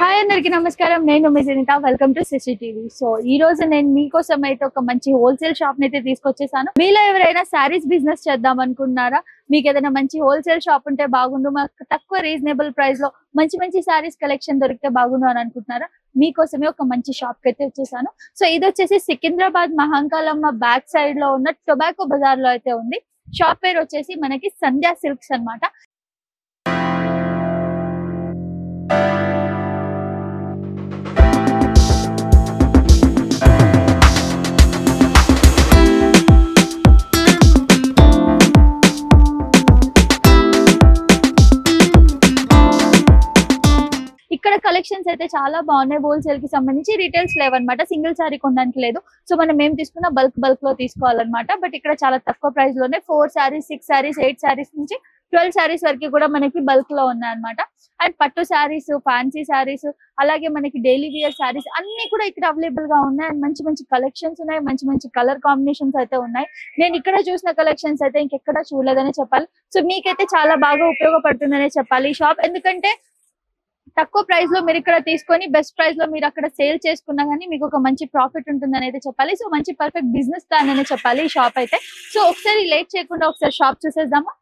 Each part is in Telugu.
హాయ్ అందరికి నమస్కారం. నేను మీ సునీత. Welcome to CCTV. సో ఈ రోజు నేను మీకోసం అయితే ఒక మంచి హోల్సేల్ షాప్ అయితే తీసుకొచ్చేసాను. మీలో ఎవరైనా శారీస్ బిజినెస్ చేద్దాం అనుకుంటున్నారా? మీకు ఏదైనా మంచి హోల్సేల్ షాప్ ఉంటే బాగుండు, మాకు తక్కువ రీజనబుల్ ప్రైస్ లో మంచి మంచి శారీస్ కలెక్షన్ దొరికితే బాగుండు అని అనుకుంటున్నారా? మీకోసమే ఒక మంచి షాప్ కి అయితే వచ్చేసాను. సో ఇది వచ్చేసి సికింద్రాబాద్ మహంకాళమ్మ బ్యాక్ సైడ్ లో ఉన్న టొబాకో బజార్ లో అయితే ఉంది. షాప్ పేరు వచ్చేసి మనకి సంధ్యా సిల్క్స్ అన్నమాట. ఇక్కడ కలెక్షన్స్ అయితే చాలా బాగున్నాయి. హోల్సేల్ కి సంబంధించి రీటైల్స్ లేవన్నమాట. సింగిల్ సారీ కొనడానికి లేదు. సో మనం ఏం తీసుకున్నా బల్క్ లో తీసుకోవాలన్నమాట. బట్ ఇక్కడ చాలా తక్కువ ప్రైస్ లోనే 4 సారీస్ 6 సారీస్ 8 సారీస్ నుంచి 12 సారీస్ వరకు కూడా మనకి బల్క్ లో ఉన్నాయన్నమాట. అండ్ పట్టు సారీస్, ఫ్యాన్సీ సారీస్, అలాగే మనకి డైలీ వేర్ సారీస్ అన్ని కూడా ఇక్కడ అవైలబుల్ గా ఉన్నాయి. అండ్ మంచి మంచి కలెక్షన్స్ ఉన్నాయి, మంచి మంచి కలర్ కాంబినేషన్స్ అయితే ఉన్నాయి. నేను ఇక్కడ చూసిన కలెక్షన్స్ అయితే ఇంకెక్కడ చూడలేదనే చెప్పాలి. సో మీకైతే చాలా బాగా ఉపయోగపడుతుందనే చెప్పాలి ఈ షాప్. ఎందుకంటే తక్కువ ప్రైస్ లో మీరు ఇక్కడ తీసుకొని బెస్ట్ ప్రైస్ లో మీరు అక్కడ సేల్ చేసుకున్నా గానీ మీకు ఒక మంచి ప్రాఫిట్ ఉంటుందని అయితే చెప్పాలి. సో మంచి పర్ఫెక్ట్ బిజినెస్ ప్లాన్ అనే చెప్పాలి ఈ షాప్ అయితే. సో ఒకసారి లేట్ చేయకుండా ఒకసారి షాప్ చూసేద్దామా?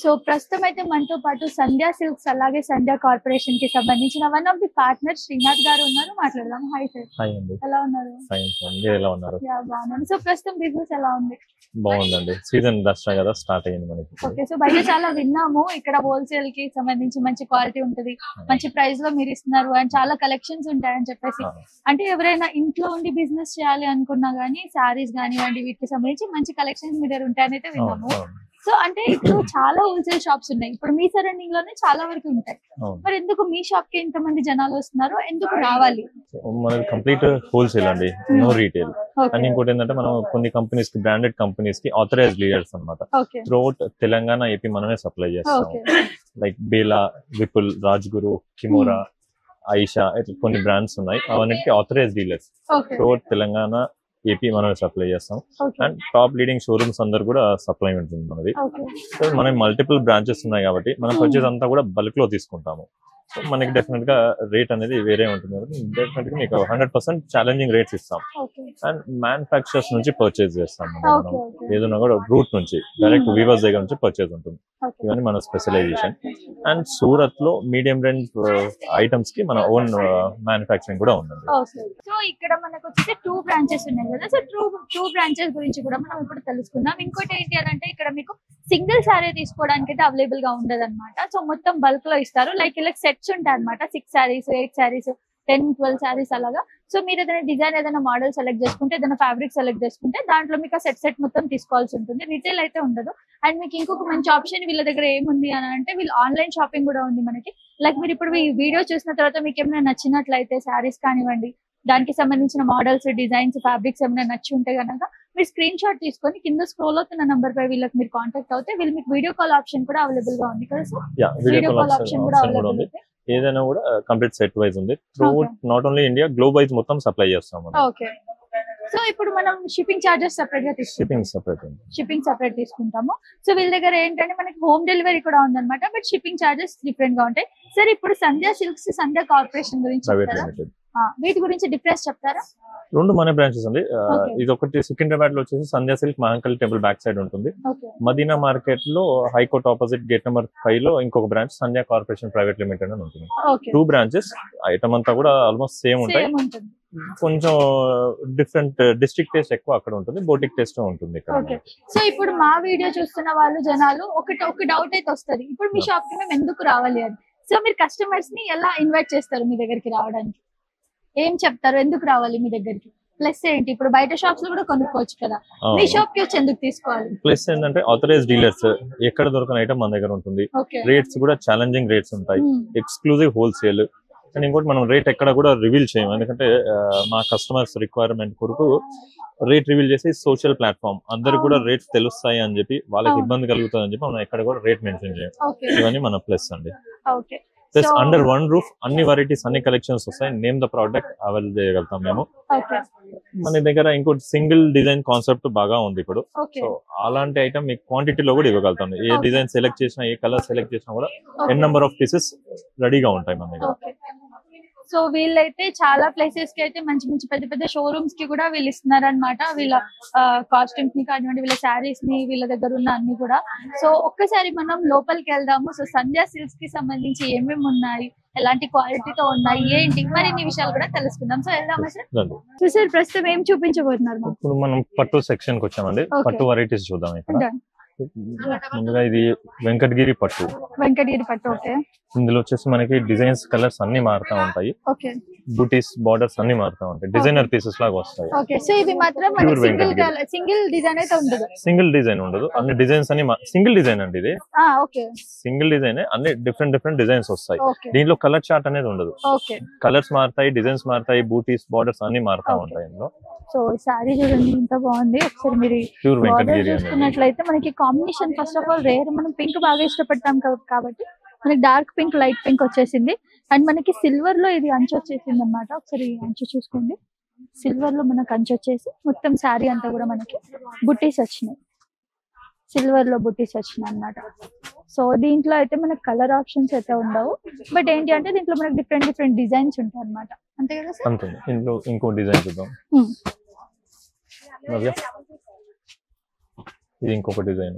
సో ప్రస్తుతం అయితే మనతో పాటు సంధ్యా సిల్క్స్ అలాగే సంధ్యా కార్పొరేషన్ కి సంబంధించిన one of the partner Srinath గారు ఉన్నారు. మాట్లాడదాం. Hi sir. హాయ్ అండి. ఎలా ఉన్నారు? Fine sir. మీరు ఎలా ఉన్నారు? బాగున్నాను. సో ప్రస్తుతం బిజినెస్ ఎలా ఉంది? బాగుందండి. సీజన్ దసరా కదా స్టార్ట్ అయ్యింది మనకి. ఓకే. సో బయట చాలా విన్నాము ఇక్కడ హోల్సేల్ కి సంబంధించి మంచి క్వాలిటీ ఉంటది, మంచి ప్రైస్ లో మీరు ఇస్తున్నారు అండ్ చాలా కలెక్షన్స్ ఉంటాయని చెప్పేసి. అంటే ఎవరైనా ఇంట్లో ఉండి బిజినెస్ చేయాలి అనుకున్నా గానీ శారీస్ కానివ్వండి వీటికి సంబంధించి మంచి కలెక్షన్స్ మీ దగ్గర ఉంటాయని అయితే విన్నాము. సో అంటే ఇప్పుడు చాలా హోల్సేల్ షాప్స్ ఉన్నాయి. ఇప్పుడు మీ సరౌండింగ్ లోనే చాలా వరకు ఉంటాయి. మరి ఎందుకు మీ షాప్ కి ఇంతమంది జనాలు వస్తున్నారు? ఎందుకు రావాలి? మనది కంప్లీట్ హోల్సేల్ అండి, నో రీటైల్. అండ్ ఇంకోటి ఏంటంటే మనం కొన్ని కంపెనీస్ కి, బ్రాండెడ్ కంపెనీస్ కి ఆథరైజ్డ్ లీడర్స్ అన్నమాట. త్రూఅవుట్ తెలంగాణ, ఏపీ మనమే సప్లై చేస్తాం. లైక్ బేలా, విపుల్, రాజ్గురు, కిమోరా, ఐషా, ఇట్లా కొన్ని బ్రాండ్స్ ఉన్నాయి. అవన్నిటికి authorized dealers throughout Telangana, AP మనమే సప్లై చేస్తాం. అండ్ టాప్ లీడింగ్ షోరూమ్స్ అందరు కూడా సప్లై ఉంటుంది మనది. సో మనకి మల్టిపుల్ బ్రాంచెస్ ఉన్నాయి కాబట్టి మనం పర్చేస్ అంతా కూడా బల్క్ లో తీసుకుంటాము. సో మనకి డెఫినెట్ గా రేట్ అనేది వేరే ఉంటుంది కాబట్టి డెఫినెట్ గా మీకు 100% ఛాలెంజింగ్ రేట్స్ ఇస్తాం. అండ్ మ్యానుఫాక్చరర్స్ నుంచి పర్చేస్ చేస్తాం. మనం ఏదైనా కూడా రూట్ నుంచి డైరెక్ట్ వీవర్స్ దగ్గర నుంచి పర్చేస్ ఉంటుంది. ఇవన్నీ మన స్పెషలైజేషన్. అండ్ సూరత్ లో మీడియం రేంజ్ ఐటమ్స్ కి మన ఓన్ మ్యానుఫాక్చరింగ్ కూడా ఉంది. సో ఇక్కడ మనకు వచ్చేసి 2 బ్రాంచెస్ ఉన్నాయి కదా. సో 2 బ్రాంచెస్ గురించి కూడా మనం ఇప్పుడు తెలుసుకుందాం. ఇంకోటి ఏంటి అని అంటే ఇక్కడ మీకు సింగిల్ సారీ తీసుకోవడానికి అయితే అవైలబుల్ గా ఉండదు అనమాట. సో మొత్తం బల్క్ లో ఇస్తారు. లైక్ ఇలా సెట్స్ ఉంటాయి అనమాట. 6 సారీస్ 8 సారీస్ 10 12 సారీస్ అలాగా. సో మీరు ఏదైనా డిజైన్ ఏదైనా మోడల్ సెలెక్ట్ చేసుకుంటే, ఏదైనా ఫ్యాబ్రిక్ సెలెక్ట్ చేసుకుంటే దాంట్లో మీకు ఆ సెట్ మొత్తం తీసుకోవాల్సి ఉంటుంది. రిటైల్ అయితే ఉండదు. అండ్ మీకు ఇంకొక మంచి ఆప్షన్ వీళ్ళ దగ్గర ఏముంది అని అంటే వీళ్ళు ఆన్లైన్ షాపింగ్ కూడా ఉంది మనకి. లైక్ మీరు ఇప్పుడు ఈ వీడియో చూసిన తర్వాత మీకు ఏమైనా నచ్చినట్లయితే శారీస్ కానివ్వండి, దానికి సంబంధించిన మోడల్స్, డిజైన్స్, ఫ్యాబ్రిక్స్ ఏమైనా నచ్చి ఉంటే కనుక మీరు స్క్రీన్ షాట్ తీసుకొని కింద స్క్రోల్ అవుతున్న నంబర్ పై వీళ్ళకి మీరు కాంటాక్ట్ అవుతే వీళ్ళు మీకు వీడియో కాల్ ఆప్షన్ కూడా అవైలబుల్ గా ఉంది కదా సార్? వీడియో కాల్ ఆప్షన్ కూడా అవైలబుల్ ఉంది. ఏదైనా కూడా కంప్లీట్ సెట్ వైజ్ ఉంది. Throughout not only India, globe wise మొత్తం సప్లై చేస్తాం. ఓకే. సో ఇప్పుడు మనం షిప్పింగ్ చార్జెస్ సెపరేట్ గా తీసుకుంటాం. షిప్పింగ్ సెపరేట్ తీసుకుంటాము. సో వీళ్ళ దగ్గర ఏంటంటే మనకి హోమ్ డెలివరీ కూడా ఉందన్నమాట. బట్ షిప్పింగ్ చార్జెస్ డిఫరెంట్ గా ఉంటాయి. సార్ ఇప్పుడు సంధ్యా సిల్క్స్, సంధ్యా కార్పొరేషన్ గురించి వీటి గురించి డిఫరెన్స్ చెప్తారా? రెండు మన బ్రాంచెస్ ఉంది. ఇది ఒకటి సికింద్రాబాద్ లో వచ్చేసి Sandhya silk Mahankali temple back side ఉంటుంది. మదీనా మార్కెట్ లో హైకోర్ట్ ఆపోజిట్ గేట్ నెంబర్ 5 లో ఇంకొక branch Sandhya corporation private limited అని ఉంటుంది. 2 బ్రాంచెస్. ఐటమ్ అంతా కూడా ఆల్మోస్ట్ సేమ్ ఉంటాయి. కొంచెం డిఫరెంట్ డిస్ట్రిక్ట్ టేస్ట్ ఎక్కువ అక్కడ ఉంటుంది, బోటిక్ టేస్ట్ ఉంటుంది ఇక్కడ. ఓకే, సో ఇప్పుడు మా వీడియో చూస్తున్న వాళ్ళు జనాలు ఒక డౌట్ అయితే వస్తుంది, ఇప్పుడు మీ షాప్ కి మేము ఎందుకు రావాలి అని. సో మీరు కస్టమర్స్ ని ఎలా ఇన్వైట్ చేస్తారు మీ దగ్గరికి రావడానికి, ఏం చెప్తారు, ఎందుకు రావాలి మీ దగ్గరికి, ప్లస్ ఏంటి? ఇప్పుడు బయట షాప్స్ లో కూడా కొనుక్కోవచ్చు కదా, మీ షాప్ కి వచ్చి ఎందుకు తీసుకోవాలి? ప్లస్ ఏంటంటే ఆథరైజ్ డీలర్స్, ఎక్కడ దొరకని ఐటమ్ మన దగ్గర ఉంటుంది. రేట్స్ కూడా ఛాలెంజింగ్ రేట్స్ ఉంటాయి, ఎక్స్క్లూజివ్ హోల్సేల్. అండ్ ఇంకోటి మనం రేట్ ఎక్కడ కూడా రివీల్ చేయము, ఎందుకంటే మా కస్టమర్స్ రిక్వైర్మెంట్ కొరకు రేట్ రివీల్ చేసి సోషల్ ప్లాట్ఫామ్ అందరికి కూడా రేట్స్ తెలుస్తాయి అని చెప్పి, వాళ్ళకి ఇబ్బంది కలుగుతుంది అని చెప్పి మనం ఎక్కడ కూడా రేట్ మెన్షన్ చేయం. ఇవన్నీ మన ప్లస్ అండి. ప్లస్ అండర్ వన్ రూఫ్ అన్ని వెరైటీస్, అన్ని కలెక్షన్స్ వస్తాయి. నేమ్ ద ప్రోడక్ట్ అవైలబుల్ చేయగలుగుతాం మేము. మన దగ్గర ఇంకోటి సింగిల్ డిజైన్ కాన్సెప్ట్ బాగా ఉంది ఇప్పుడు. సో అలాంటి ఐటమ్ మీకు క్వాంటిటీలో కూడా ఇవ్వగలుగుతాం. ఏ డిజైన్ సెలెక్ట్ చేసినా, ఏ కలర్ సెలెక్ట్ చేసినా కూడా ఎన్ నెంబర్ ఆఫ్ పీసెస్ రెడీగా ఉంటాయి మన దగ్గర. సో వీళ్ళైతే చాలా ప్లేసెస్ కి అయితే మంచి మంచి పెద్ద పెద్ద షోరూమ్స్ కి కూడా వీళ్ళు ఇస్తున్నారు అనమాట, వీళ్ళ కాస్ట్యూమ్స్ ని కానివ్వండి, వీళ్ళ శారీస్ ని, వీళ్ళ దగ్గర ఉన్న అన్ని కూడా. సో ఒక్కసారి మనం లోపలికి వెళ్దాము. సో సంధ్యా సిల్క్స్ కి సంబంధించి ఏమేమి ఉన్నాయి, ఎలాంటి క్వాలిటీతో ఉన్నాయి, ఏంటి మరిన్ని విషయాలు కూడా తెలుసుకుందాం. సో వెళ్దామా సార్? సో సార్ ప్రస్తుతం ఏం చూపించబోతున్నారు? ఇప్పుడు మనం పట్టు సెక్షన్ కి వచ్చామండి. పట్టు వెరైటీస్ చూద్దాం. ఇక్కడ ముందుగా ఇది వెంకటగిరి పట్టు. వెంకటగిరి పట్టు, ఓకే. ఇందులో వచ్చేసి మనకి డిజైన్స్, కలర్స్ అన్ని మారుతా ఉంటాయి. బూటీస్, బార్డర్స్ అన్ని మారుతా ఉంటాయి, డిజైనర్ పీసెస్ లాగా వస్తాయి. ఓకే, సో ఇది మాత్రం సింగిల్ డిజైన్ అయితే ఉండదు. సింగిల్ డిజైన్ ఉండదు, అన్ని డిజైన్స్ అన్ని సింగిల్ డిజైన్ అండి. ఇది సింగిల్ డిజైన్, అన్ని డిఫరెంట్ డిజైన్స్ వస్తాయి. దీంట్లో కలర్ చార్ట్ అనేది ఉండదు. కలర్స్ మారుతాయి, డిజైన్స్ మారుతాయి, బూటీస్, బార్డర్స్ అన్ని మారుతా ఉంటాయి ఇందులో. సో సారీ చూడండి ఎంత బాగుంది. ఒకసారి మీరు చూసుకున్నట్లయితే మనకి combination first of all rare. మనం పింక్ బాగా ఇష్టపడతాం కాబట్టి మనకి డార్క్ పింక్, లైట్ పింక్ వచ్చేసింది. అండ్ మనకి సిల్వర్ లో ఇది అంచు వచ్చేసింది అనమాట. ఒకసారి అంచు చూసుకోండి, సిల్వర్ లో మనకు అంచు వచ్చేసి మొత్తం శారీ అంతా కూడా మనకి బుట్టీస్ వచ్చినాయి, సిల్వర్ లో బుట్టీస్ వచ్చినాయి అనమాట. సో దీంట్లో అయితే మనకి కలర్ ఆప్షన్స్ అయితే ఉండవు, బట్ ఏంటి అంటే దీంట్లో మనకి డిఫరెంట్ డిజైన్స్ ఉంటాయి అనమాట. అంతే కదా సార్? అంతే. ఇంట్లో ఇంకో డిజైన్ చూద్దాం. ఇది ఇంకొక డిజైన్,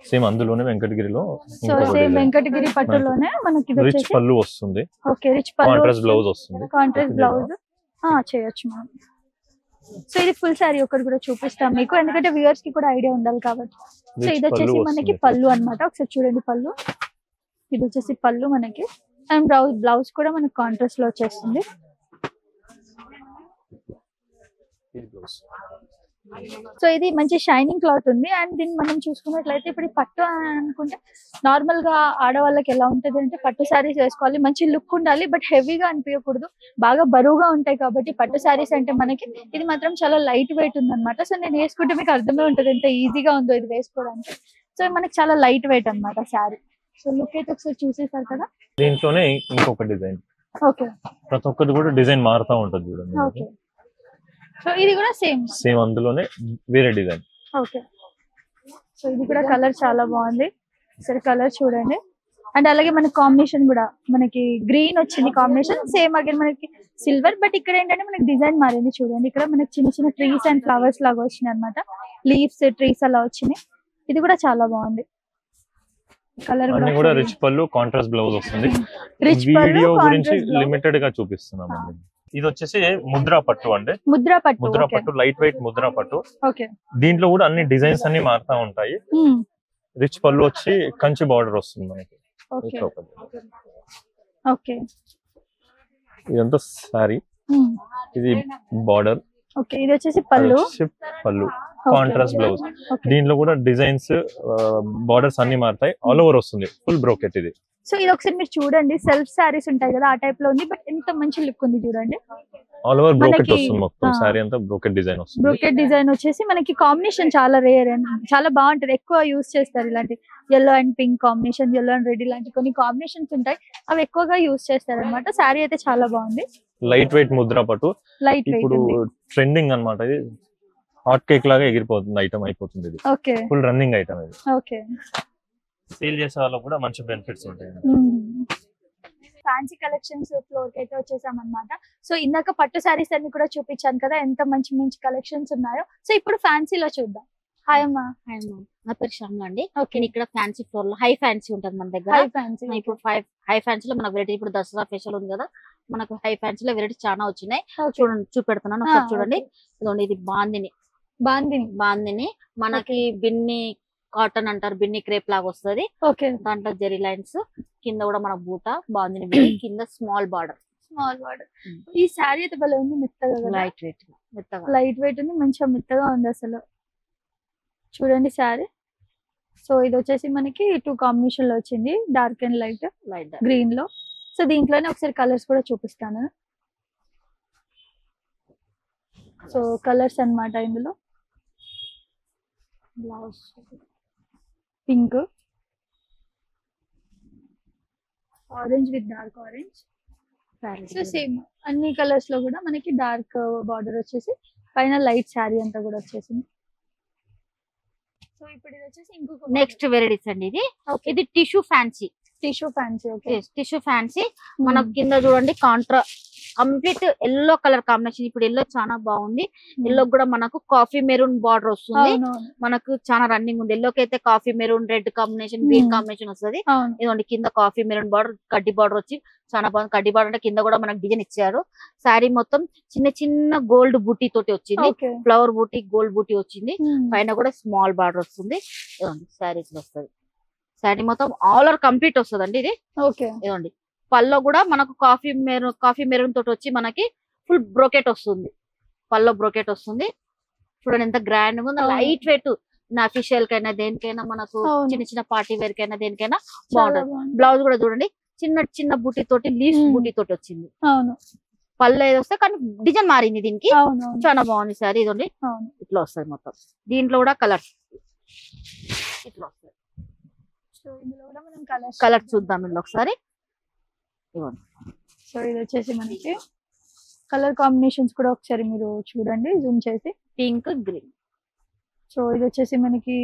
సేమ్ అందులోనే వెంకటగిరిలో. సో సేమ్ వెంకటగిరి పట్టులోనే మనకి రిచ్ పళ్ళు వస్తుంది. ఓకే, రిచ్ పళ్ళు, కాంట్రాస్ట్ బ్లౌజ్ వస్తుంది. కాంట్రాస్ట్ బ్లౌజ్ చేయొచ్చు మనం. సో ఇది ఫుల్ సారీ ఒకటి కూడా చూపిస్తాం మీకు, ఎందుకంటే వ్యూవర్స్ కి కూడా ఐడియా ఉండాలి కాబట్టి. సో ఇది వచ్చేసి మనకి పళ్ళు అన్నమాట. ఒకసారి చూడండి పళ్ళు, ఇది వచ్చేసి పళ్ళు మనకి. అండ్ బ్లౌజ్ కూడా మనకి కాంట్రాస్ట్ లో వచ్చేస్తుంది. సో ఇది మంచి షైనింగ్ క్లాత్ ఉంది. అండ్ దీన్ని మనం చూసుకున్నట్లయితే ఇప్పుడు పట్టు అనుకుంటే నార్మల్ గా ఆడవాళ్ళకి ఎలా ఉంటది అంటే పట్టు శారీస్ వేసుకోవాలి, మంచి లుక్ ఉండాలి, బట్ హెవీగా అనిపించకూడదు, బాగా బరువుగా ఉంటాయి కాబట్టి పట్టు శారీస్ అంటే మనకి ఇది మాత్రం చాలా లైట్ వెయిట్ ఉంది అనమాట. సో నేను వేసుకుంటే మీకు అర్థమే ఉంటది ఎంత ఈజీగా ఉందో ఇది వేసుకోవడానికి. సో మనకి చాలా లైట్ వెయిట్ అనమాట శారీ. సో లుక్ అయితే ఒకసారి చూసేసారు కదా. దీంట్లోనే ఇంకొక డిజైన్. ఓకే, ప్రతి ఒక్కటి కూడా డిజైన్ మారుతా ఉంటది చూడండి. ఓకే, సో ఇది కూడా సేమ్ అందులోనే వేరే డిజైన్. ఓకే, సో ఇది కూడా కలర్ చాలా బాగుంది. సరే కలర్ చూడండి. అండ్ అలాగే మనకి కాంబినేషన్ కూడా మనకి గ్రీన్ వచ్చింది కాంబినేషన్, సేమ్ అగైన్ మనకి సిల్వర్, బట్ ఇక్కడ ఏంటంటే మనకి డిజైన్ మారింది చూడండి. ఇక్కడ మనకి చిన్న చిన్న ట్రీస్ అండ్ ఫ్లవర్స్ లాగా వచ్చినాయి అనమాట, లీవ్స్, ట్రీస్ అలా వచ్చినాయి. ఇది కూడా చాలా బాగుంది. కలర్ కూడా రిచ్ పళ్ళు, కాంట్రాస్ట్ బ్లౌజ్ వస్తుంది. వీడియో గురించి లిమిటెడ్ గా చూపిస్తున్నాం. ఇది వచ్చేసి ముద్రా పట్టు అండి. ముద్రా పట్టు లైట్ వెయిట్ ముద్రా పట్టు. దీంట్లో కూడా అన్ని డిజైన్స్ అన్ని మారుతా ఉంటాయి. రిచ్ పళ్ళు వచ్చి కంచి బార్డర్ వస్తుంది మనకి. ఇదంతా సారీ, ఇది బార్డర్. ఇది వచ్చేసి పళ్ళు, కాంట్రాస్ట్ బ్లౌజ్. దీంట్లో కూడా డిజైన్స్, బార్డర్స్ అన్ని మారుతాయి. ఆల్ ఓవర్ వస్తుంది, ఫుల్ బ్రోకెట్ ఇది. సో ఇది ఒకసారి మీరు చూడండి, సెల్ఫ్ సారీస్ ఉంటాయి కదా ఆ టైప్ లో ఉంది, బట్ ఎంత మంచి లుక్ ఉంది చూడండి. ఆల్ ఓవర్ బ్రోకెట్ వస్తుంది, మొత్తం సారీ అంతా బ్రోకెట్ డిజైన్ వస్తుంది. బ్రోకెట్ డిజైన్ వచ్చేసి మనకి కాంబినేషన్ చాలా రేర్ అండ్ చాలా బాగుంటది, ఎక్కువ యూస్ చేస్తారు ఇలాంటి yellow and pink combination, yellow and red, ఇలాంటి కొన్ని కాంబినేషన్స్ ఉంటాయి, అవి ఎక్కువగా యూస్ చేస్తారు అనమాట. సారీ అయితే చాలా బాగుంది. లైట్ వెయిట్ ముద్రా పట్టు, లైట్ వెయిట్, ఇప్పుడు ట్రెండింగ్ అన్నమాట. ఇది హాట్ కేక్ లాగా ఎగిరిపోతుంది ఐటమ్ అయిపోతుంది. ఇది ఓకే, ఫుల్ రన్నింగ్ ఐటమ్ ఇది. ఓకే, సేల్ చేసే వాళ్ళకి కూడా మంచి బెనిఫిట్స్ ఉంటాయి. ఫ్యాన్సీ కలెక్షన్స్ ఫ్లోర్ కి అయితే వచ్చేసాం అనమాట. సో ఇందాక పట్టు శారీస్ అన్ని కూడా చూపించాను కదా, ఎంత మంచి మంచి కలెక్షన్స్ ఉన్నాయో. సో ఇప్పుడు ఫ్యాన్సీలో చూద్దాం. హాయ్ అమ్మా. హాయ్ అమ్మా, నా పేరు శ్యామల అండి. నేను ఇక్కడ ఫ్యాన్సీ ఫ్లోర్ లో హై ఫ్యాన్సీ ఉంటుంది మన దగ్గర. ఇప్పుడు హై ఫ్యాన్సీ లో మన వెరైటీ ఇప్పుడు దసరా స్పెషల్ ఉంది కదా, మనకు హై ఫ్యాన్సీ లో వెరైటీ చాలా వచ్చినాయి. చూడండి, చూపెడుతున్నాను ఒకసారి చూడండి. ఇదిగోండి, ఇది బాందిని మనకి బిన్ని కాటన్ అంటారు, బిన్ని క్రేప్ లాగా వస్తుంది. దాంట్లో జెరీ లైన్స్, కింద కూడా మనకు బూట బాందిని, కింద స్మాల్ బార్డర్. ఈ శారీ అయితే భలే ఉంది, మెత్తగా లైట్ వెయిట్ ఉంది, మంచిగా మెత్తగా ఉంది అసలు. చూడండి శారీ. సో ఇది వచ్చేసి మనకి 2 కాంబినేషన్ లో వచ్చింది, డార్క్ అండ్ లైట్ గ్రీన్ లో. సో దీంట్లోనే ఒకసారి కలర్స్ కూడా చూపిస్తాను. సో కలర్స్ అన్నమాట ఇందులో. Blouse pink, orange with dark orange. So same అన్ని కలర్స్ లో కూడా మనకి డార్క్ బార్డర్ వచ్చేసి పైన లైట్ శారీ అంతా కూడా వచ్చేసింది. సో ఇప్పుడు ఇది వచ్చేసి ఇంకొక నెక్స్ట్ వెరైటీస్ అండి. ఇది టిష్యూ ఫ్యాన్సీ. టిష్యూ ఫ్యాన్సీ మనకు కింద చూడండి కంప్లీట్ ఎల్లో కలర్ కాంబినేషన్. ఇప్పుడు ఎల్లో చాలా బాగుంది. ఎల్లో కూడా మనకు కాఫీ మెరూన్ బార్డర్ వస్తుంది. మనకు చాలా రన్నింగ్ ఉంది. ఎల్లోకి అయితే coffee maroon, red combination, green combination వస్తుంది. ఇదిగోండి కింద కాఫీ మెరూన్ బార్డర్, కడ్డీ బార్డర్ వచ్చి చాలా బాగుంది. కడ్డీ బార్డర్ అంటే కింద కూడా మనకు డిజైన్ ఇచ్చారు. శారీ మొత్తం చిన్న చిన్న గోల్డ్ బూటీ తోటి వచ్చింది, ఫ్లవర్ బూటీ, గోల్డ్ బూటీ వచ్చింది. పైన కూడా స్మాల్ బార్డర్ వస్తుంది. శారీస్ వస్తుంది. శారీ మొత్తం ఆల్ ఓవర్ కంప్లీట్ వస్తుంది అండి ఇది. ఇదిగోండి పల్లో కూడా మనకు కాఫీ మెరూన్ తోటి వచ్చి మనకి ఫుల్ బ్రోకెట్ వస్తుంది. పల్లో బ్రోకెట్ వస్తుంది. చూడండి ఎంత గ్రాండ్ గా ఉంది. లైట్ వెయిట్, అఫీషియల్ కైనా దేనికైనా, మనకు చిన్న చిన్న పార్టీ వేర్ కైనా దేనికైనా బాగుంటుంది. బ్లౌజ్ కూడా చూడండి చిన్న చిన్న బూటీ తోటి, లీవ్స్ బూటీ తోటి వచ్చింది. పళ్ళు ఏదో వస్తే కానీ డిజైన్ మారింది దీనికి. చాలా బాగుంది సారీ. ఇదండి ఇట్లా వస్తుంది మొత్తం. దీంట్లో కూడా కలర్స్ ఇట్లా వస్తాయి. కలర్ చూద్దాం ఇందులో ఒకసారి. సో ఇది వచ్చేసి మనకి కలర్ కాంబినేషన్స్ కూడా ఒకసారి మీరు చూడండి జూమ్ చేసి. Pink, green. సో ఇది వచ్చేసి మనకి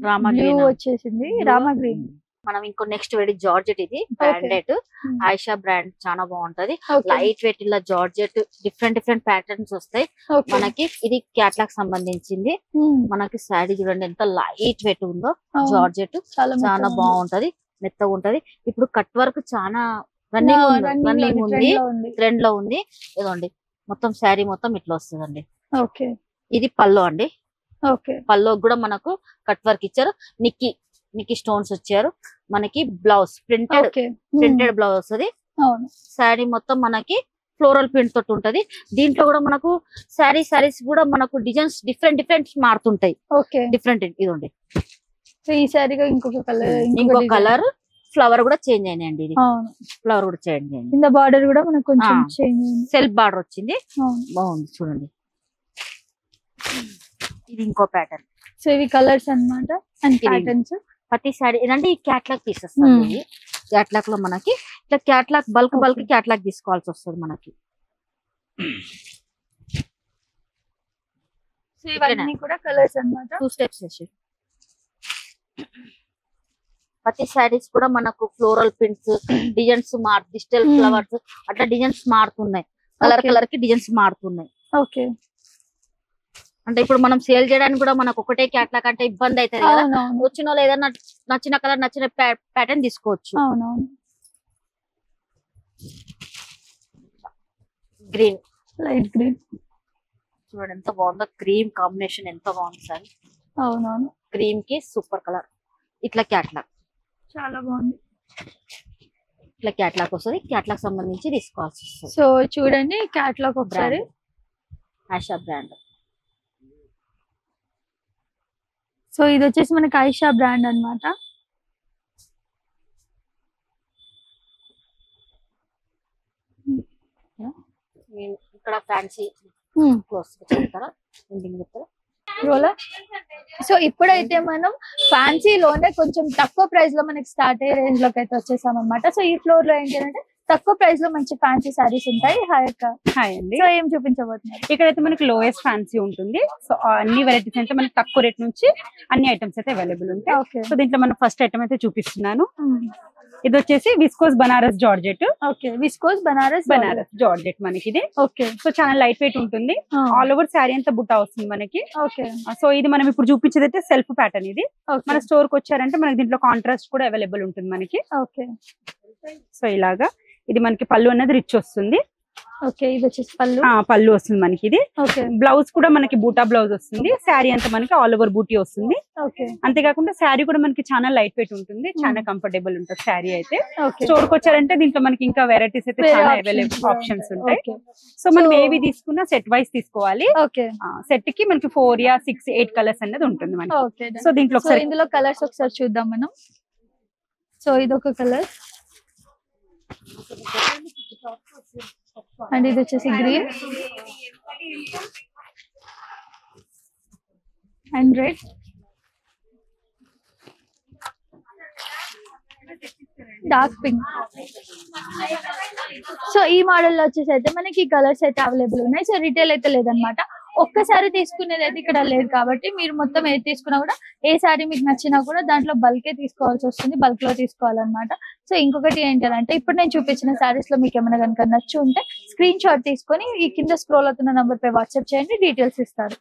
రామా గ్రీన్ వచ్చేసింది, రామా గ్రీన్. మనం ఇంకో నెక్స్ట్ వెరీ జార్జెట్. ఇది బ్రాండెడ్ ఆయిషా బ్రాండ్, చాలా బాగుంటది. లైట్ వెయిట్ ఇలా జార్జెట్ డిఫరెంట్ ప్యాటర్న్స్ వస్తాయి మనకి. ఇది క్యాట్లాగ్ సంబంధించింది. మనకి శారీ చూడండి ఎంత లైట్ వెయిట్ ఉందో. జార్జెట్ చాలా బాగుంటది, మెత్తగా ఉంటది. ఇప్పుడు కట్ వర్క్ చాలా రన్నింగ్ ఉంది, ట్రెండ్ లో ఉంది. ఇదండి మొత్తం శారీ మొత్తం ఇట్లా వస్తుందండి. ఇది పల్లో అండి. పల్లో కూడా మనకు కట్ వర్క్ ఇచ్చారు. నిక్కి స్టోన్స్ వచ్చారు. మనకి బ్లౌజ్ ప్రింటెడ్ బ్లౌజ్ వస్తుంది. శారీ మొత్తం మనకి ఫ్లోరల్ ప్రింట్ తోటి ఉంటది. దీంట్లో కూడా మనకు శారీస్ కూడా మనకు డిజైన్స్ డిఫరెంట్ మారుతుంటాయి. డిఫరెంట్ ఇదండి. ఈ శారీగా ఇంకో కలర్ ఫ్లవర్ కూడా చేంజ్ అయినాయండి. ఇది ఫ్లవర్ కూడా చేంజ్ అయింది. కింద బార్డర్ కూడా మనకు కొంచెం చేంజ్ అయింది, సెల్ఫ్ బార్డర్ వచ్చింది. బాగుంది చూడండి. ఇది ఇంకో ప్యాటర్న్. సో ఇవి కలర్స్ అన్నమాట అండ్ ప్యాటర్న్స్. ప్రతి సారీ ఏంటంటే ఈ క్యాట్లాగ్ పీసెస్. క్యాట్లాగ్ లో మనకి ఇట్లా క్యాట్లాగ్ బల్క్ క్యాట్లాగ్ తీసుకోవాల్సి వస్తుంది మనకి. సో ఇవన్నీ కూడా కలర్స్ అన్నమాట. 2 స్టెప్స్ వేసి ప్రతి శారీస్ కూడా మనకు floral prints, designs digital flowers అట్లా డిజైన్స్ మారుతున్నాయి. కలర్ కి డిజైన్స్ మారుతున్నాయి. అంటే ఇప్పుడు మనం సేల్ చేయడానికి కూడా మనకు ఒకటే క్యాట్లాగ్ అంటే ఇబ్బంది అవుతుంది కదా. వచ్చిన వాళ్ళు ఏదైనా నచ్చిన కలర్, నచ్చిన ప్యాటర్న్ తీసుకోవచ్చు. గ్రీన్, లైట్ గ్రీన్ చూడండి ఎంత బాగుందో. క్రీమ్ కాంబినేషన్ ఎంత బాగుంది సార్. అవునవును, క్రీమ్ కి సూపర్ కలర్. ఇట్లా క్యాట్లాగ్ చాలా బాగుంది. ఇట్లా క్యాట్లాగ్ వస్తుంది. క్యాట్లాగ్ సంబంధించి తీసుకోవాల్సి వస్తుంది. సో చూడండి క్యాట్లాగ్ ఒకసారి. ఆయిషా బ్రాండ్. సో ఇది వచ్చేసి మనకి ఆయిషా బ్రాండ్ అన్నమాట. ఇక్కడ ఫ్యాన్సీ క్లోజ్ చెప్తారా? సో ఇప్పుడైతే మనం ఫ్యాన్సీలోనే కొంచెం తక్కువ ప్రైస్ లో మనకి స్టార్ట్ అయ్యే రేంజ్ లోకి అయితే వచ్చేసాం అనమాట. సో ఈ ఫ్లోర్ లో ఏంటంటే తక్కువ ప్రైస్ లో మంచి ఫ్యాన్సీ సారీస్ ఉంటాయి. హాయ్ అండి. సో ఏం చూపించబోతున్నారు? ఇక్కడైతే మనకి లోయెస్ట్ ఫ్యాన్సీ ఉంటుంది. సో అన్ని వెరైటీస్ అయితే మనకి తక్కువ రేట్ నుంచి అన్ని ఐటమ్స్ అయితే అవైలబుల్ ఉంటాయి. సో దీంట్లో మనం ఫస్ట్ ఐటమ్ అయితే చూపిస్తున్నాను. ఇది వచ్చేసి viscose Banaras georgette. Viscose Banaras georgette మనకి ఇది. సో చాలా లైట్ వెయిట్ ఉంటుంది. ఆల్ ఓవర్ శారీ అంతా బుట్టా వస్తుంది మనకి. సో ఇది మనం ఇప్పుడు చూపించేది అయితే సెల్ఫ్ ప్యాటర్న్. ఇది మన స్టోర్ కి వచ్చారంటే మనకి దీంట్లో కాంట్రాస్ట్ కూడా అవైలబుల్ ఉంటుంది మనకి. సో ఇలాగా ఇది మనకి పళ్ళు అనేది రిచ్ వస్తుంది. ఓకే ఇది వచ్చేసి పళ్ళు. పళ్ళు వస్తుంది మనకి. ఇది ఓకే బ్లౌజ్ కూడా మనకి బూటా బ్లౌజ్ వస్తుంది. శారీ అంతా మనకి ఆల్ ఓవర్ బూటీ వస్తుంది. ఓకే అంతేకాకుండా శారీ కూడా మనకి చాలా లైట్ వెయిట్ ఉంటుంది, చాలా కంఫర్టబుల్ ఉంటుంది శారీ అయితే. ఓకే స్టోర్ కి వచ్చారంటే దీంట్లో మనకి ఇంకా వెరైటీస్ అయితే చాలా అవైలబుల్ ఆప్షన్స్ ఉంటాయి. సో మనం ఏవి తీసుకున్నా సెట్ వైస్ తీసుకోవాలి. ఓకే సెట్ కి మనకి 4 or 6, 8 కలర్స్ అనేది ఉంటుంది మనకి. ఓకే సో దీంట్లో సో ఇందులో కలర్స్ ఒకసారి చూద్దాం మనం. సో ఇది ఒక కలర్ అండ్ ఇది వచ్చేసి green and red. Dark pink. So ఈ మోడల్ లో వచ్చేసి అయితే మనకి కలర్స్ అయితే అవైలబుల్ ఉన్నాయి. సో రిటైల్ అయితే లేదనమాట. ఒక్కసారి తీసుకునేది అయితే ఇక్కడ లేదు కాబట్టి మీరు మొత్తం ఏది తీసుకున్నా కూడా ఏ సారీ మీకు నచ్చినా కూడా దాంట్లో బల్కే తీసుకోవాల్సి వస్తుంది, బల్క్ లో తీసుకోవాలన్నమాట. సో ఇంకొకటి ఏంటంటే ఇప్పుడు నేను చూపించిన సారీస్ లో మీకు ఏమైనా కనుక నచ్చి ఉంటే స్క్రీన్ షాట్ తీసుకొని ఈ కింద స్క్రోల్ అవుతున్న నంబర్ పై వాట్సాప్ చేయండి, డీటెయిల్స్ ఇస్తారు.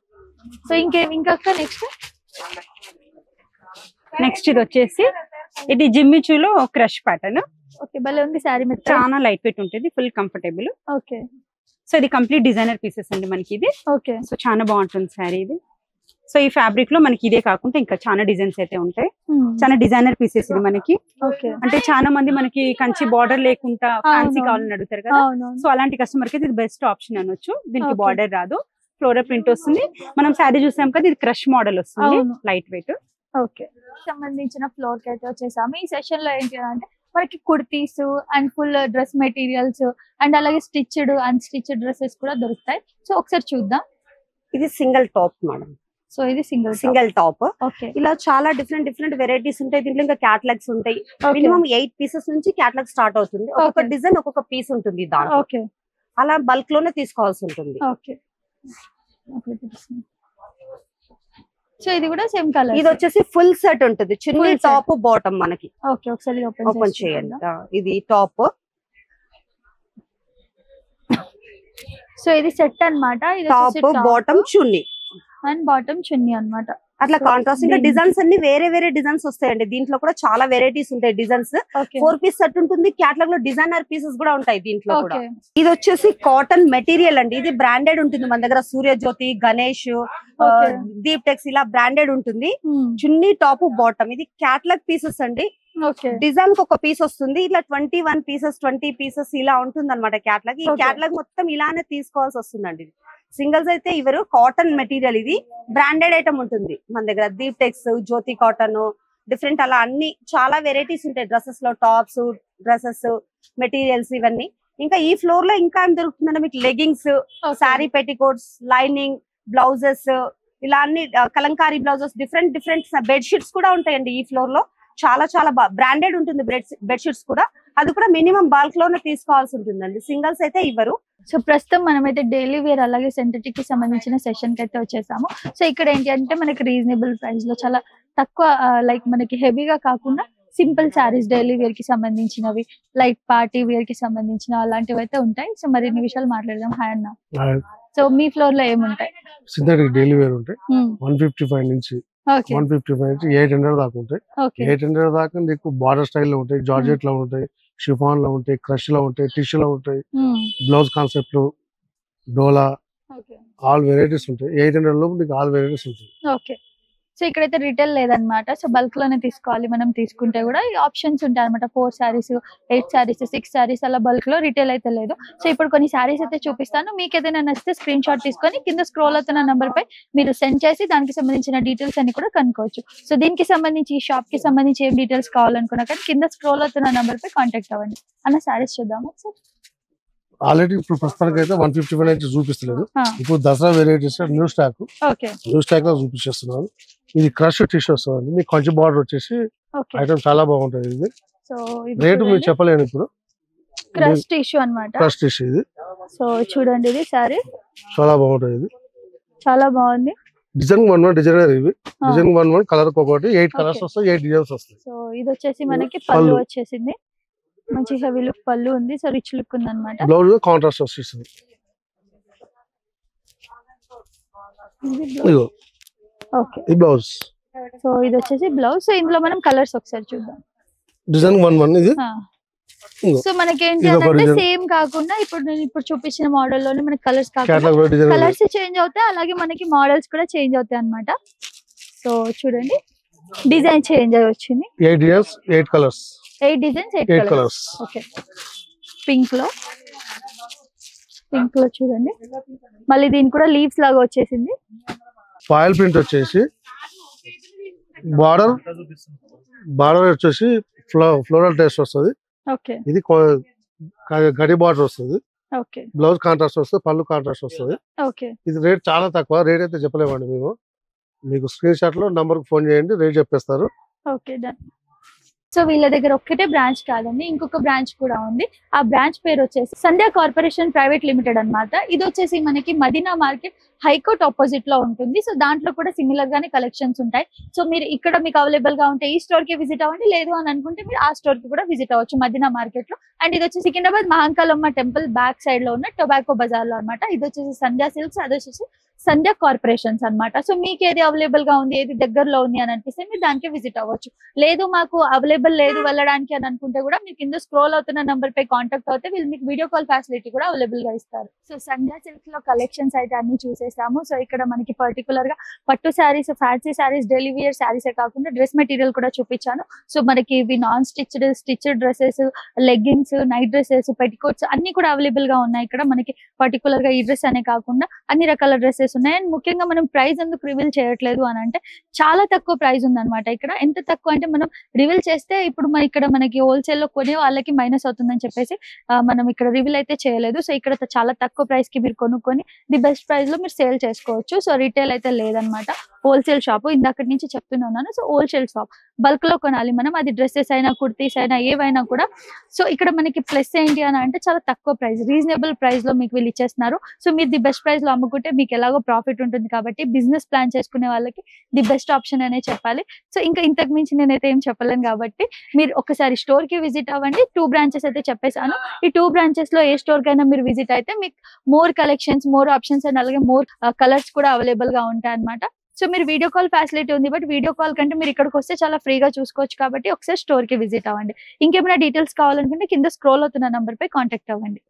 సో ఇంకొక నెక్స్ట్ ఇది వచ్చేసి ఇది జిమ్మిచూలో క్రష్ ప్యాటర్న్. ఓకే భలే ఉంది సారీ, మీద చాలా లైట్ వెయిట్ ఉంటుంది, ఫుల్ కంఫర్టబుల్. ఓకే సో ఇది కంప్లీట్ డిజైనర్ పీసెస్ అండి మనకి ఇది. ఓకే సో చాలా బాగుంటుంది శారీ ఇది. సో ఈ ఫ్యాబ్రిక్ లో మనకి ఇదే కాకుండా ఇంకా చాలా డిజైన్స్ అయితే ఉంటాయి. చాలా డిజైనర్ పీసెస్ ఇది మనకి. ఓకే అంటే చాలా మంది మనకి కంచి బార్డర్ లేకుండా ఫ్యాన్సీ కావాలని అడుగుతారు కదా. సో అలాంటి కస్టమర్ కి ఇది బెస్ట్ ఆప్షన్ అనొచ్చు. దీనికి బార్డర్ రాదు, ఫ్లోరల్ ప్రింట్ వస్తుంది. మనం శారీ చూసాం కదా, ఇది క్రష్ మోడల్ వస్తుంది, లైట్ వెయిట్. ఓకే సంబంధించిన ఫ్లోర్ కి అయితే వచ్చేసాము. ఈ సెషన్ లో ఏంటి అంటే మనకి kurtis and full dress materials and అలాగే స్టిచ్డ్ అన్స్టిచ్డ్ డ్రెస్సెస్ కూడా దొరుకుతాయి. సో ఒకసారి చూద్దాం. ఇది సింగిల్ టాప్ మేడం. సో ఇది సింగిల్ టాప్. ఓకే ఇలా చాలా డిఫరెంట్ వెరైటీస్ ఉంటాయి. దీంట్లో ఇంకా క్యాటలాగ్స్ ఉంటాయి. మినిమం 8 పీసెస్ నుంచి క్యాటలాగ్ స్టార్ట్ అవుతుంది. ఒక్కొక్క డిజైన్ ఒక్కొక్క పీస్ ఉంటుంది దాంట్లో. ఓకే అలా బల్క్ లోనే తీసుకోవాల్సి ఉంటుంది. ఓకే సో ఇది కూడా సేమ్ కలర్. ఇది వచ్చేసి ఫుల్ సెట్ ఉంటుంది, చిన్న టాప్ బాటమ్ మనకి. ఓకే ఒకసారి ఓపెన్ చేయండి. ఇది టాప్. సో ఇది సెట్ అన్నమాట. ఇది top bottom chunni and bottom chunni అన్నమాట. అట్లా కాంట్రాస్ట్. ఇంకా డిజైన్స్ అన్ని వేరే డిజైన్స్ వస్తాయండి. దీంట్లో కూడా చాలా వెరైటీస్ ఉంటాయి డిజైన్స్. 4 పీస్ సెట్ ఉంటుంది. క్యాటలాగ్ లో డిజైనర్ పీసెస్ కూడా ఉంటాయి దీంట్లో కూడా. ఇది వచ్చేసి కాటన్ మెటీరియల్ అండి. ఇది బ్రాండెడ్ ఉంటుంది మన దగ్గర. సూర్యజ్యోతి, గణేష్, దీప్ టెక్స్ ఇలా బ్రాండెడ్ ఉంటుంది. చున్నీ టాప్ బాటమ్. ఇది క్యాటలాగ్ పీసెస్ అండి. డిజైన్ కి ఒక పీస్ వస్తుంది. ఇట్లా 21 పీసెస్ 20 పీసెస్ ఇలా ఉంటుంది అనమాట క్యాటలాగ్. ఈ క్యాటలాగ్ మొత్తం ఇలానే తీసుకోవాల్సి వస్తుందండి. సింగిల్స్ అయితే ఇవరు. కాటన్ మెటీరియల్ ఇది బ్రాండెడ్ ఐటమ్ ఉంటుంది మన దగ్గర. దీప్ టెక్స్, జ్యోతి కాటన్, డిఫరెంట్ అలా అన్ని చాలా వెరైటీస్ ఉంటాయి. డ్రెస్సెస్ లో టాప్స్, డ్రెస్సెస్, మెటీరియల్స్ ఇవన్నీ. ఇంకా ఈ ఫ్లోర్ లో ఇంకా ఏం దొరుకుతుందంటే మీకు leggings, sari petticoats, lining, blouses, ఇలా అన్ని కలంకారీ బ్లౌజెస్, డిఫరెంట్ బెడ్షీట్స్ కూడా ఉంటాయండి ఈ ఫ్లోర్ లో. చాలా బ్రాండెడ్ ఉంటుంది బెడ్షీట్స్ కూడా. అది కూడా మినిమం బల్క్ లోనే తీసుకోవాల్సి ఉంటుందండి. సింగిల్స్ అయితే ఇవ్వరు. సో ప్రస్తుతం మనమైతే డైలీ వేర్ అలాగే సింథటిక్ కి సంబంధించిన సెషన్ కి అయితే వచ్చేసాము. సో ఇక్కడ ఏంటి అంటే మనకి రీజనబుల్ ప్రైస్ లో చాలా తక్కువ, లైక్ మనకి హెవీగా కాకుండా సింపుల్ శారీస్, డైలీ వేర్ కి సంబంధించినవి, లైక్ పార్టీ వేర్ కి సంబంధించిన అలాంటివి అయితే ఉంటాయి. సో మరిన్ని విషయాలు మాట్లాడదాం. హాయ్ అన్న. సో మీ ఫ్లోర్ లో ఏముంటాయి? సింథటిక్ డైలీ వేర్ ఉంటాయి. 155 నుంచి 800 దాకా ఉంటాయి. 800 దాకా నీకు బార్డర్ స్టైల్ లో ఉంటాయి, జార్జెట్ లో ఉంటాయి, షిఫాన్ లో ఉంటాయి, క్రష్ లో ఉంటాయి, టిష్యూ లో ఉంటాయి, బ్లౌజ్ కాన్సెప్ట్, డోలా, ఆల్ వెరైటీస్ ఉంటాయి. 800 లో నీకు ఆల్ వెరైటీస్ ఉంటాయి. ఓకే సో ఇక్కడైతే రిటైల్ లేదనమాట. సో బల్క్ లోనే తీసుకోవాలి. మనం తీసుకుంటే కూడా ఈ ఆప్షన్స్ ఉంటాయి అనమాట. 4 సారీస్, 8 సారీస్, 6 సారీస్ అలా బల్క్ లో. రిటైల్ అయితే లేదు. సో ఇప్పుడు కొన్ని సారీస్ అయితే చూపిస్తాను. మీకు ఏదైనా నచ్చితే స్క్రీన్ షాట్ తీసుకొని కింద స్క్రోల్ అవుతున్న నంబర్ పై మీరు సెండ్ చేసి దానికి సంబంధించిన డీటెయిల్స్ అన్ని కూడా కనుక్కోవచ్చు. సో దీనికి సంబంధించి ఈ షాప్ కి సంబంధించి ఏం డీటెయిల్స్ కావాలనుకున్నా కానీ కింద స్క్రోల్ అవుతున్న నంబర్ పై కాంటాక్ట్ అవ్వండి. అన్న సారీస్ చూద్దాము సార్. ఆల్రెడీ ఇప్పుడు ప్రస్తుతానికి అయితే 155 నుంచి చూపిస్తలేదు. ఇప్పుడు దసరా వెరైటీస్ న్యూ స్టాక్ లో చూపించేస్తున్నాను. ఇది క్రష్ టిష్యూ వస్తుంది. మీకు కొంచెం బార్డర్ వచ్చేసి ఐటమ్ చాలా బాగుంటుంది. ఇది రేటు మీరు చెప్పలేను ఇప్పుడు. క్రష్ టిష్యూ అన్నమాట. క్రష్ టిష్యూ ఇది. సో చూడండి ఇది సారీ చాలా బాగుంటుంది. ఇది చాలా బాగుంది. Design 1 designer. ఇవి డిజైన్ 1 కలర్ ఒకటి 8 కలర్స్ వస్తాయి, 8 డిజైన్స్ వస్తాయి. సో ఇది వచ్చేసి మనకి పళ్ళు వచ్చేసింది. మంచి హెవీ లుక్ పళ్ళు ఉంది. సో రిచ్ లుక్ ఉంది అన్నమాట. బ్లౌజ్ కాంట్రాస్ట్ వస్తుంది. ఓకే ఈ బ్లౌజ్. సో ఇది వచ్చేసి బ్లౌజ్. సో ఇందులో మనం కలర్స్ ఒకసారి చూద్దాం. డిజైన్ 1 ఇది సో మనకి ఏంటి అంటే సేమ్ కాకుండా ఇప్పుడు నేను ఇప్పుడు చూపించిన మోడల్ లోనే మనకి కలర్స్ కాకుండా కలర్స్ చేంజ్ అవుతాయి, అలాగే మనకి మోడల్స్ కూడా చేంజ్ అవుతాయి అన్నమాట. సో చూడండి డిజైన్ చేంజ్ అయ్యి వచ్చింది. 8 designs 8 colours. 8 designs 8 colours. Okay. Pink లో చూడండి, మళ్ళీ దీని కూడా లీవ్స్ లాగా వచ్చేసింది. ఫాయిల్ ప్రింట్ వచ్చేసి బార్డర్ వచ్చేసి ఫ్లోరల్ టేస్ట్ వస్తుంది. ఓకే. ఇది గడి బార్డర్ వస్తుంది. ఓకే. బ్లౌజ్ కాంట్రాస్ట్ వస్తుంది, పళ్ళు కాంట్రాస్ట్ వస్తుంది. ఓకే. ఇది రేట్ చాలా తక్కువ, రేట్ అయితే చెప్పలేమండి మేము. మీకు స్క్రీన్ షాట్ లో నంబర్ ఫోన్ చేయండి, రేట్ చెప్పేస్తారు. Okay done. సో వీళ్ళ దగ్గర ఒక్కటే బ్రాంచ్ కాదండి, ఇంకొక బ్రాంచ్ కూడా ఉంది. ఆ బ్రాంచ్ పేరు వచ్చేసి సంధ్యా కార్పొరేషన్ ప్రైవేట్ లిమిటెడ్ అన్నమాట. ఇది వచ్చేసి మనకి మదీనా మార్కెట్ హైకోర్ట్ ఆపోజిట్ లో ఉంటుంది. సో దాంట్లో కూడా సిమిలర్ గానే కలెక్షన్స్ ఉంటాయి. సో మీరు ఇక్కడ మీకు అవైలబుల్ గా ఉంటే ఈ స్టోర్ కి విజిట్ అవ్వండి, లేదు అని అనుకుంటే మీరు ఆ స్టోర్ కి కూడా విజిట్ అవ్వచ్చు మదీనా మార్కెట్ లో. అండ్ ఇది వచ్చేసి సికింద్రాబాద్ మహాకాళమ్మ టెంపుల్ బ్యాక్ సైడ్ లో ఉన్న టొబాకో బజార్ లో అనమాట. ఇది వచ్చేసి సంధ్యా సిల్క్స్, అది వచ్చేసి సంధ్యా కార్పొరేషన్స్ అన్నమాట. సో మీకు ఏది అవైలబుల్ గా ఉంది, ఏది దగ్గరలో ఉంది అని అనిపిస్తే మీరు దానికి విజిట్ అవ్వచ్చు. లేదు మాకు అవైలబుల్ లేదు వెళ్ళడానికి అని అనుకుంటే కూడా మీరు కింద స్క్రోల్ అవుతున్న నంబర్ పై కాంటాక్ట్ అవుతే వీళ్ళు మీకు వీడియో కాల్ ఫెసిలిటీ కూడా అవైలబుల్ గా ఇస్తారు. సో సంధ్యా సిల్క్స్ లో కలెక్షన్స్ అయితే అన్ని చూసేసాము. సో ఇక్కడ మనకి పర్టికులర్ గా పట్టు saris, fancy saris, daily wear saris కాకుండా డ్రెస్ మెటీరియల్ కూడా చూపించాను. సో మనకి ఇవి non stitched dresses, leggings, night dresses, petticoats అన్ని కూడా అవైలబుల్ గా ఉన్నాయి. ఇక్కడ మనకి పర్టికులర్ గా ఈ డ్రెస్ అనే కాకుండా అన్ని రకాల డ్రెస్సెస్ ఉన్నాయి. అండ్ ముఖ్యంగా మనం ప్రైస్ ఎందుకు రివీల్ చేయట్లేదు అని అంటే చాలా తక్కువ ప్రైస్ ఉందన్నమాట. ఇక్కడ ఎంత తక్కువ అంటే మనం రివీల్ చేస్తే ఇప్పుడు ఇక్కడ మనకి హోల్సేల్ లో కొనే వాళ్ళకి మైనస్ అవుతుందని చెప్పేసి మనం ఇక్కడ రివీల్ అయితే చేయలేదు. సో ఇక్కడ చాలా తక్కువ ప్రైస్ కి మీరు కొనుక్కొని ది బెస్ట్ ప్రైస్ లో మీరు సేల్ చేసుకోవచ్చు. సో రీటైల్ అయితే లేదనమాట, హోల్సేల్ షాప్. ఇందాక నుంచి చెప్తున్నాను. సో హోల్సేల్ షాప్ బల్క్ లో కొనాలి మనం, అది డ్రెస్సెస్ అయినా కుర్తీస్ అయినా ఏవైనా కూడా. సో ఇక్కడ మనకి ప్లస్ ఏంటి అని అంటే చాలా తక్కువ ప్రైస్, రీజనబుల్ ప్రైస్ లో మీకు వీళ్ళు ఇచ్చేస్తున్నారు. సో మీరు ది బెస్ట్ ప్రైస్ లో అమ్ముకుంటే మీకు ఎలాగో ప్రాఫిట్ ఉంటుంది కాబట్టి బిజినెస్ ప్లాన్ చేసుకునే వాళ్ళకి ది బెస్ట్ ఆప్షన్ అనే చెప్పాలి. సో ఇంకా ఇంతకు మించి నేనైతే ఏం చెప్పలేను కాబట్టి మీరు ఒకసారి స్టోర్ కి విజిట్ అవ్వండి. 2 బ్రాంచెస్ అయితే చెప్పేసాను. ఈ 2 బ్రాంచెస్ లో ఏ స్టోర్ కైనా మీరు విజిట్ అయితే మీకు more collections, more options and అలాగే మోర్ కలర్స్ కూడా అవైలబుల్ గా ఉంటాయి అన్నమాట. సో మీరు వీడియో కాల్ ఫెసిలిటీ ఉంది, బట్ వీడియో కాల్ కంటే మీరు ఇక్కడికి వస్తే చాలా ఫ్రీగా చూసుకోవచ్చు కాబట్టి ఒకసారి స్టోర్ కి విజిట్ అవ్వండి. ఇంకేమైనా డీటెయిల్స్ కావాలనుకుంటే కింద స్క్రోల్ అవుతున్న నంబర్ పై కాంటాక్ట్ అవ్వండి.